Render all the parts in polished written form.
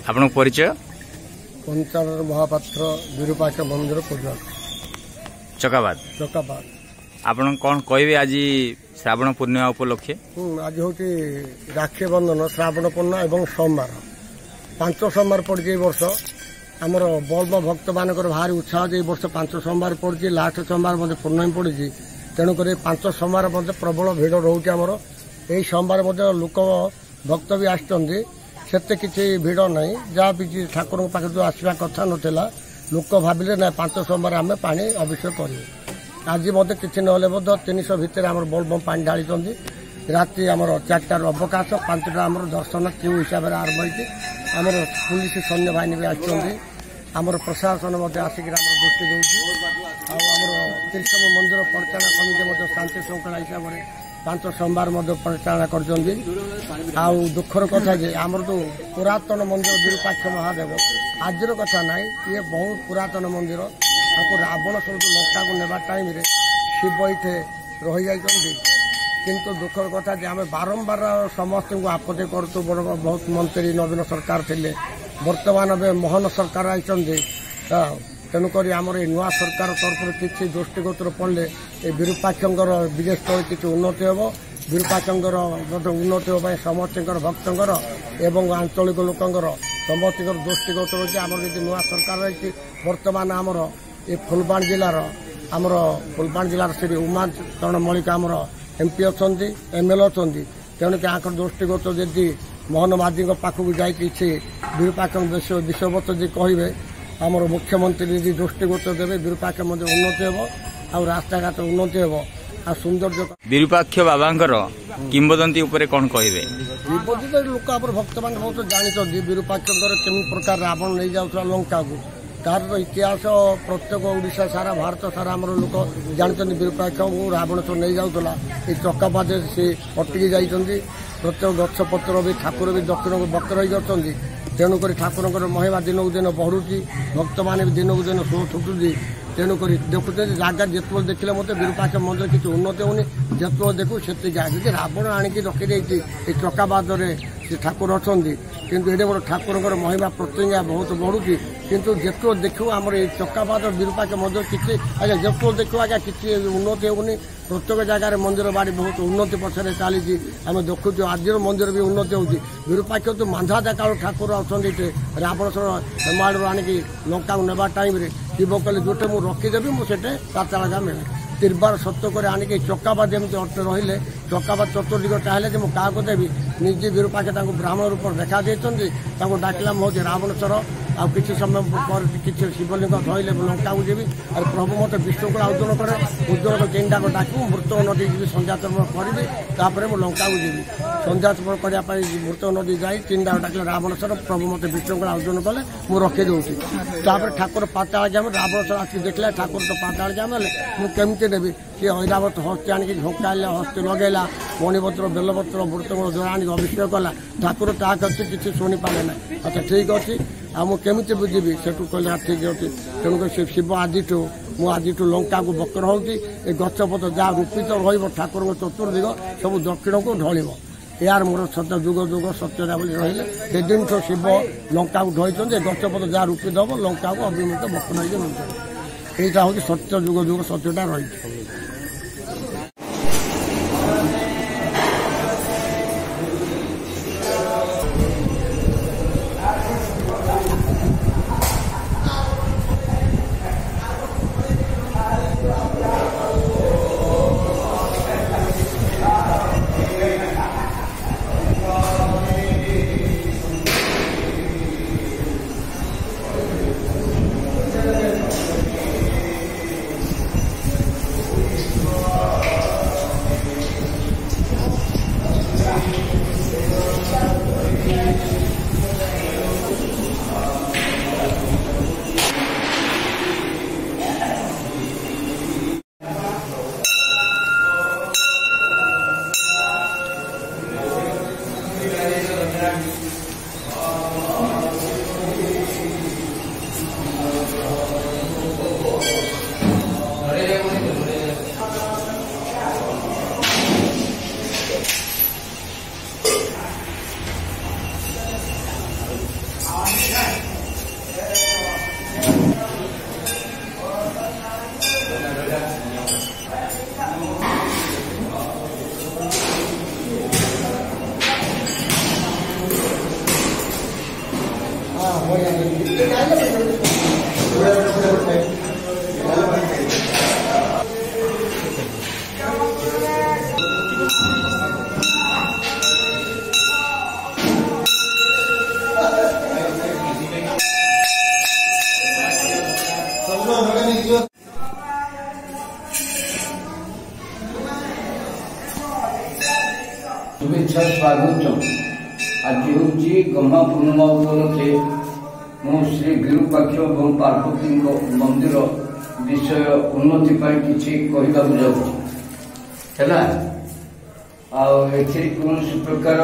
आपन परिचय पंचानन महापात्र विरूपाक्ष मंदिर पूर्णा चकाबाद आपन कौन कहबे आज श्रावण पूर्णिमा उपलक्षे आज हूँ राक्षी बंधन श्रावण पूर्णिमा एवं सोमवार 5 सोमवार पड़ी वर्ष आमर बल्ब भक्त मान भारी उत्साह जे वर्ष 5 सोमवार पड़ी लास्ट सोमवार मध्य पूर्णमी पड़ी तेणुक 5 सोमवार मध्य प्रबल भिड़ रोचे आमर यही सोमवार लोक भक्त भी आसते किसी भिड़ ना जहाँ भी ठाकुर पाखे जो आसवा कथा नाला लोक भाविले ना 5 सोमवार आम पा अभिषेक करेंगे आज मत कि ना 300 भितर आम बल्ब पा ढाली राति आमर 4टार अवकाश 5टा आम दर्शन क्यू हिसाब से आरंभ होती आमर पुलिस सैन्य बाहिनी भी आमर प्रशासन आसिक दृष्टि देर तीर्थम मंदिर परिचालना समिति शांति श्रृंखला हिसाब से 5 सोमवार परिचालना कर दुखर कथा आमर जो पुरातन मंदिर विरूपाक्ष महादेव आज कथा ना ये बहुत पुरातन मंदिर रावण सब लंका को नेबा टाइम रे शिव ये रही जाइए किंतु दुखर कथा आम बारंबार समस्त को आपत्ति करतु बड़ बहुत मंत्री नवीन सरकार थे बर्तमान मोहन सरकार आई तेणुक आमर नुआ सरकार तरफ किसी दृष्टिगोचर पड़े ये विरूपाक्षर विजय स्थल किसी उन्नति हे विरूपाक्षर उन्नति होगा समस्त भक्तर एवं आंचलिक लोकंर समस्त दृष्टिगोचर होती आमर जी नुआ सरकार रही बर्तमान आमर ये फुलबाणी जिलार आमर फुलबाणी जिलार श्री उमा चरण मल्लिक आमर एमपी अच्छा एमएल अच्छा तेणुक आंकर दृष्टिगोचर जदि मोहन माझी पाखक जा विरूपाक्ष विषयवस्तु जी कहे आमर मुख्यमंत्री जी दृष्टिगोचर देवे विरूपाक्ष उन्नति हे आ रास्ताघाट उन्नति हे आ सौंदर्य विरूपाक्ष बाबांकर किंवदंती उपरे कौन कहबे किंवदंती लोक आम भक्त मान बहुत जानते विरूपाक्षर केमी प्रकार रावण नहीं जाऊला लंका को तार तो इतिहास प्रत्येक ओडिशा सारा भारत सारा आम लोक जानते विरूपाक्ष रावण सब नहीं जाऊला ये चकाबाद से अटकी जाइए प्रत्येक गछपत्र भी ठाकुर भी दक्षिण को बक्र रही तेणुक ठाकुर महिमा दिन को दिन बढ़ुची भक्त मैंने दिन को दिन शो छुटुची तेणुक देखुचे जगह जिते देखिले मत विरूपाक्ष मंदिर किसी उन्नति होनी जिते देखू से रावण आणिकी रखी चकाबाद से ठाकुर अच्छा किंतु ये बड़ ठाकुर महिमा प्रतिज्ञा बहुत बढ़ुची किंतु जिते देखू आम ये चकाबाद विरूपाक्ष मंदिर किसी आज्ञा जिते देखू आज्ञा किसी उन्नति होनी प्रत्येक जगार मंदिर बाड़ी बहुत उन्नति पछरे चली आम देखु आज मंदिर भी उन्नति होती विरूपाक्ष तो मांझा काल ठाकुर अच्छा रावण हेमाड़ आणिकी लंका को नेबा टाइम शिव कहले जोटे मुझे रखीदेवी मुझे पाताल मिले तिरबार सत्य आणिकी चकाबाद एमती अट रही चकाबाद चतुर्दिग चाहे मुझे क्या देवी निजे विरूपाक्ष ब्राह्मण रूप देखा देते डाकिला मो रावणेश्वर आ किसी समय पर किसी शिवलिंग धरले लंका को जीवी और प्रभु मत विष्णु को आयोजन करे उज्जवल को 3टा को डाक मृत नदी जी संध्यातर्पण करी तापर मुझे लंका को जीवी संध्यातर्पण करने मृत नदी जाई 3टा डाकिले रावणेश्वर प्रभु मत विष्णु को आयोजन कले मुझे रखी दूसरी तापर ठाकुर पाताल जाम रावणेश्वर आसिक देखला ठाकुर तो पाताल जाम मुझे देवी सी ऐरावत हस्ती आणिकी झोंकाइला हस्ती लगेला मणिपत्र बेलपत्र मृतंग द्वारा आणिक अभिषेक कला ठाकुर ता करते किसी शुणी पारे ना अच्छा ठीक अच्छे आमती बुझी से कहले ठीक अच्छे तेणुक से शिव आज लंका को बक्र होती गछपत जहाँ रूपित ठाकुर चतुर्दिग सब दक्षिण को ढल यार मोर सत्य जुग जुग सत्यता रही से दिन शिव लंका को ढई गछपत जहाँ रूपित हम लंका को अभिमुख बक्र यहाँ हूँ सत्य जुग जुग सत्यता रही। शुभेच्छा स्वागत। आज हूँ गम्हा पूर्णिमा उपलक्षे मु श्री विरूपाक्ष और पार्वती मंदिर विषय उन्नति किसी कहवाक जाऊला कौन प्रकार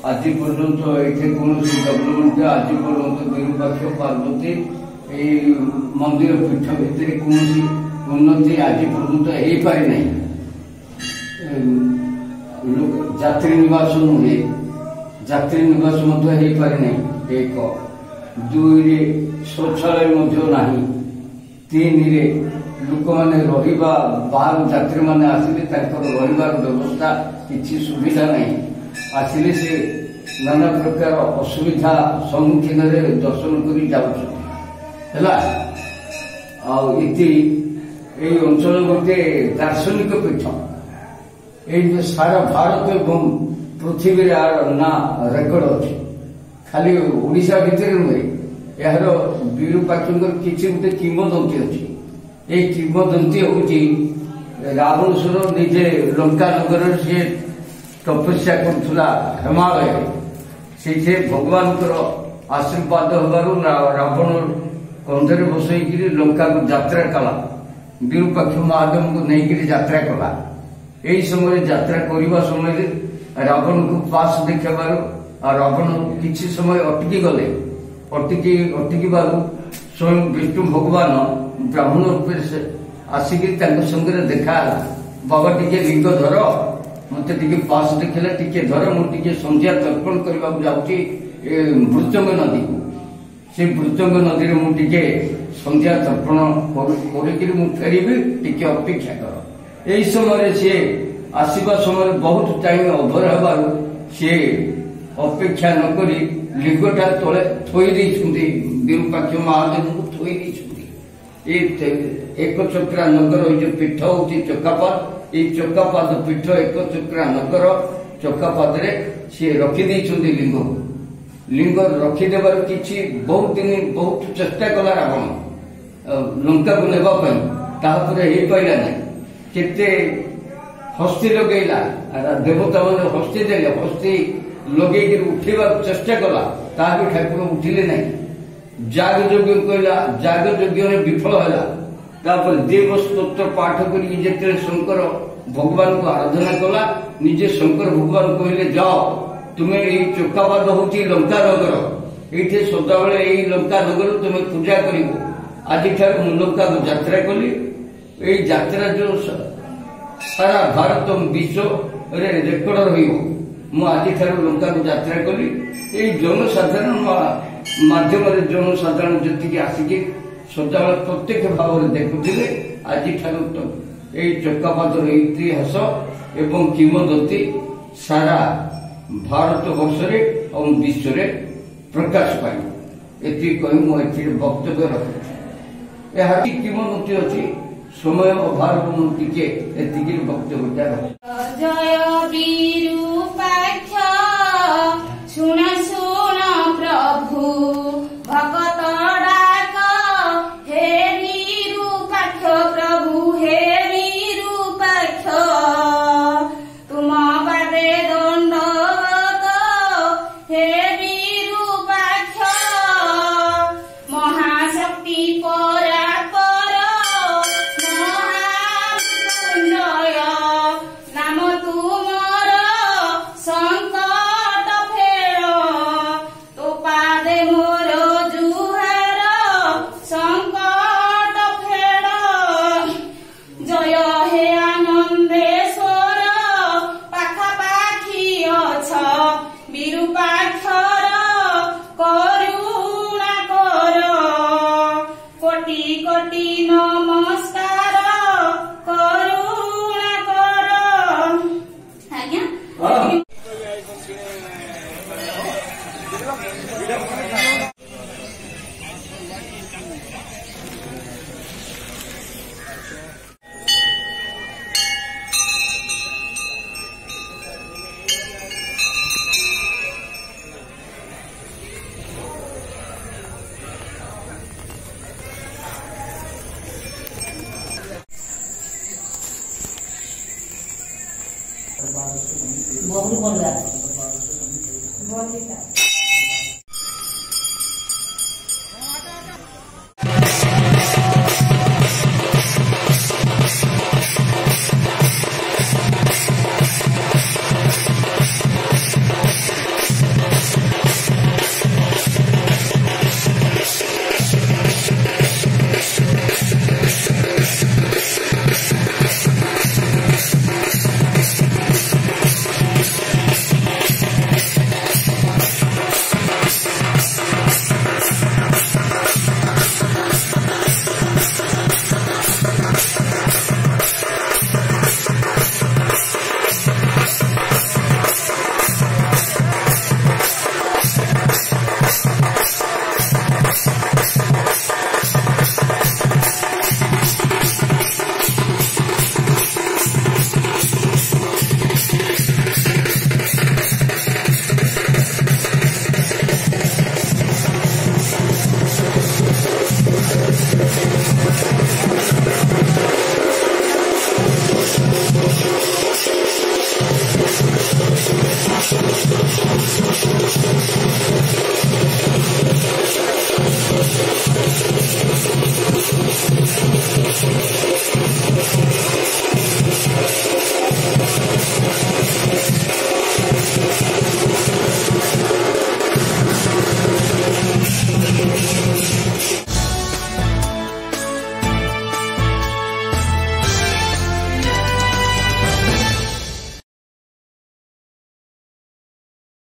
आज पर्यंत ये कौन डेवलपमेंट आज पर्यंत विरूपाक्ष पार्वती मंदिर पीठ भितर कौन उन्नति आज पर्यंत हो पारि नहीं। जात्री निवास नुहे जात्री निवास हो पारि नहीं। एक दुई शौचालय ना तीन लोक मैंने रहा बाहर जात्री मैंने आसिले रही व्यवस्था किसी सुविधा नहीं आसिले से नाना प्रकार असुविधा सम्मुखीन दर्शन कर जाऊला अंचल गोटे दार्शनिक पीठ ये सारा भारत एवं पृथ्वी ना रेकर्ड अच्छी खाली ओडिशा भितर नुहे यार विरूपाक्ष किसी गोटे किंवदंती अच्छी ये किंवदंती हूँ रावणसुर निजे लंका नगर से तपस्या करुला हिमालय से भगवान आशीर्वाद हबारू रावण कंधे बसईकि लंका को यात्रा कला विरूपाक्ष महादेव को लेकिन यात्रा कला यही समय यात्रा करने समय रावण को पास देखार रावण किसी समय अटकी गले अटकी स्वयं विष्णु भगवान ब्राह्मण रूप आसिक संगे देखा बाबा टे लिंग धर मत पास देखला टे धर मुझे संध्या तर्पण करने जाऊँगी मृत्यंग नदी को से मृत्यंग नदी में मुझे संध्या तर्पण फेरबी टे अपेक्षा कर यही समय सी आसवा समय बहुत टाइम ओभर हबार सी अपेक्षा नक लिंगटा तले थोड़ी विरूपाक्ष महादेव को थोड़ी एक चक्रा नगर जो पीठ हूँ चकापात ये चकापात पीठ एक चक्रा नगर चकापात सी रखिदे लिंग लिंग रखिदेबार किसी बहुत दिन बहुत चेष्टा कला रावण लंका को नेबाई तापर हो पारा ना केते हस्ती लगेला देवता मैंने हस्ती देले हस्ती लगे उठेबा चेष्टा कला ताकि ठाकुर उठिले नहीं जाग यज्ञ कहला जाग यज्ञ विफल है देव स्तोत्र पाठ कर शंकर भगवान को आराधना कला निजे शंकर भगवान कहले जाओ तुम्हें ये चोकाबाद हूँ लंका नगर ये सदा बेले यही लंका नगर तुम्हें पूजा कर आज लंका को यात्रा कली ये यात्रा जो सारा भारत विश्व रेकर्ड रज लंका को यात्रा कली ये जनसाधारण मध्यम जनसाधारण जी आसिक सदा प्रत्यक्ष भाव में देखुले आज चकापातर इतिहास एवं किंवदंती सारा भारत वर्ष और विश्व प्रकाश पाई ये कही मुझे वक्तव्य रखुच्छी यह किंवदंती अच्छी समय अभाव मुझे एति वक्तव्य जय विरूपाक्ष सुन सुन प्रभु भगत डाक हे विरूपाक्ष प्रभु हे विरूपाक्ष तुम बादे दंडवत हे विरूपाक्ष महाशक्ति परात्पर नाम तुमर संकट फेर तो पादे मोर जुहार संकट फेर जय हे आनंदेश्वर पाखापाखी अछ विरूपाक्षर करुणा कर कोटि कोटि नमस्कार करुणा कर आज्ञा